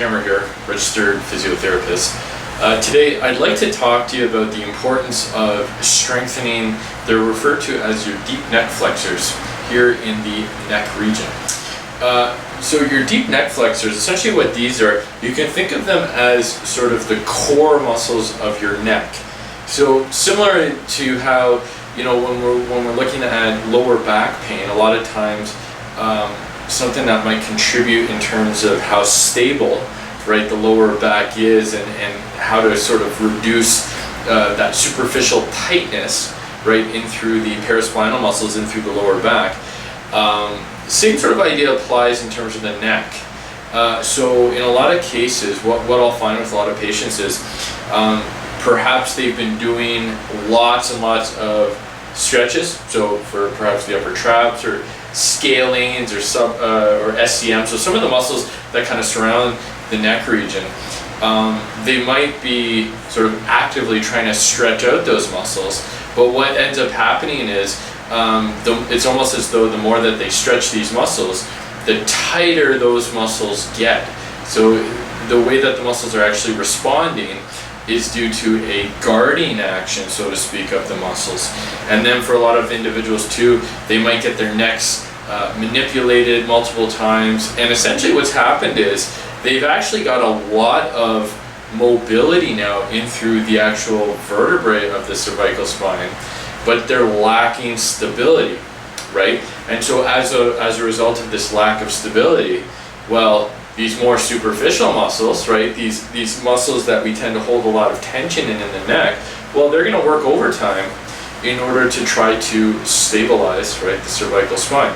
Hammer here, registered physiotherapist. Today I'd like to talk to you about the importance of strengthening, they're referred to as your deep neck flexors here in the neck region. So your deep neck flexors, essentially what these are, you can think of them as sort of the core muscles of your neck. So similar to how, you know, when we're looking at lower back pain, a lot of times something that might contribute in terms of how stable, right, the lower back is, and how to sort of reduce that superficial tightness, right, in through the paraspinal muscles, in through the lower back. Same sort of idea applies in terms of the neck. So in a lot of cases, what I'll find with a lot of patients is perhaps they've been doing lots and lots of stretches, so for perhaps the upper traps or scalenes or SCM, so some of the muscles that kind of surround the neck region, they might be sort of actively trying to stretch out those muscles, but what ends up happening is it's almost as though the more that they stretch these muscles, the tighter those muscles get. So the way that the muscles are actually responding is due to a guarding action, so to speak, of the muscles. And then for a lot of individuals too, they might get their necks manipulated multiple times, and essentially what's happened is they've actually got a lot of mobility now in through the actual vertebrae of the cervical spine, but they're lacking stability, right? And so as a result of this lack of stability, well, these more superficial muscles, right, these muscles that we tend to hold a lot of tension in the neck, well, they're going to work overtime in order to try to stabilize, right, the cervical spine.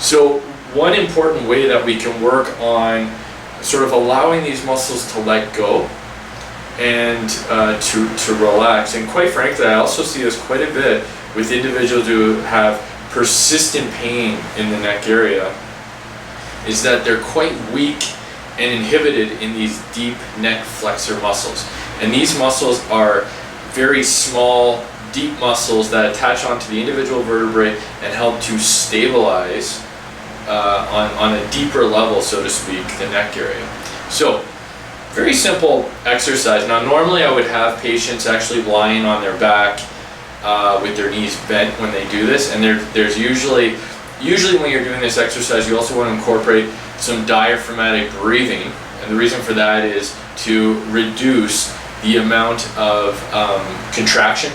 So one important way that we can work on sort of allowing these muscles to let go and to relax, and quite frankly, I also see this quite a bit with individuals who have persistent pain in the neck area, is that they're quite weak and inhibited in these deep neck flexor muscles. And these muscles are very small, deep muscles that attach onto the individual vertebrae and help to stabilize on a deeper level, so to speak, the neck area. So, very simple exercise. Now normally I would have patients actually lying on their back with their knees bent when they do this, and there's usually when you're doing this exercise, you also want to incorporate some diaphragmatic breathing, and the reason for that is to reduce the amount of contraction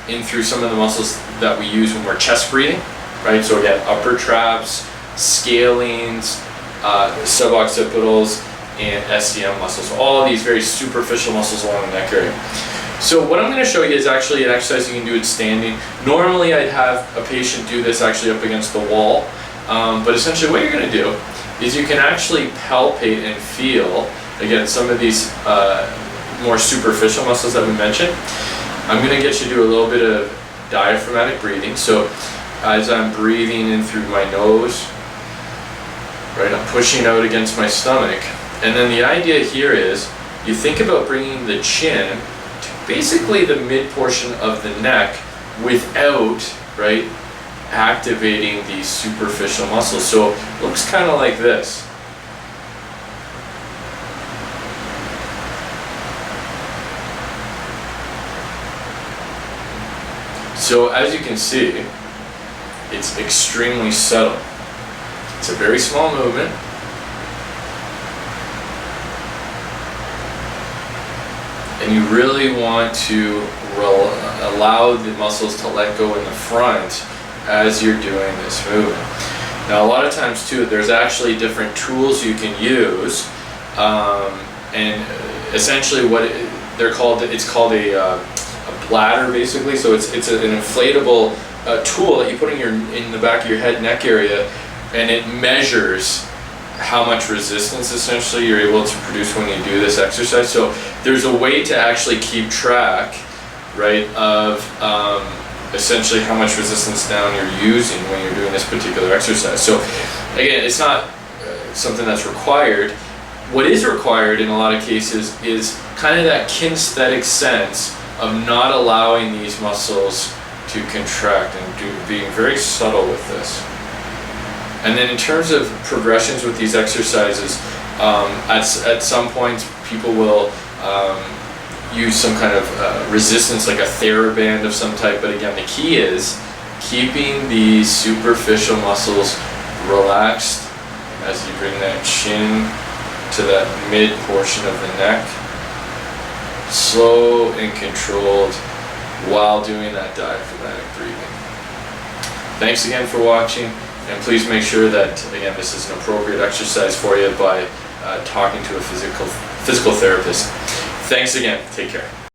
in through some of the muscles that we use when we're chest breathing, right? So again, upper traps, scalenes, suboccipitals, and SCM muscles, all of these very superficial muscles along the neck area. So what I'm going to show you is actually an exercise you can do it standing. Normally I'd have a patient do this actually up against the wall, but essentially what you're going to do is you can actually palpate and feel, again, some of these more superficial muscles that we mentioned. I'm going to get you to do a little bit of diaphragmatic breathing. So as I'm breathing in through my nose, right, I'm pushing out against my stomach. And then the idea here is you think about bringing the chin to basically the mid portion of the neck without, right, activating these superficial muscles. So it looks kind of like this. So as you can see, it's extremely subtle. It's a very small movement. And you really want to allow the muscles to let go in the front as you're doing this movement. Now a lot of times too, there's actually different tools you can use, and essentially what they're called, it's called a bladder basically. So it's an inflatable tool that you put in the back of your head neck area, and it measures how much resistance essentially you're able to produce when you do this exercise. So there's a way to actually keep track, right, of essentially how much resistance down you're using when you're doing this particular exercise. So again, it's not something that's required. What is required in a lot of cases is kind of that kinesthetic sense of not allowing these muscles to contract and being very subtle with this. And then in terms of progressions with these exercises, at some point people will use some kind of resistance, like a TheraBand of some type. But again, the key is keeping the superficial muscles relaxed as you bring that chin to that mid portion of the neck. Slow and controlled while doing that diaphragmatic breathing. Thanks again for watching, and please make sure that, again, this is an appropriate exercise for you by talking to a physical therapist. Thanks again. Take care.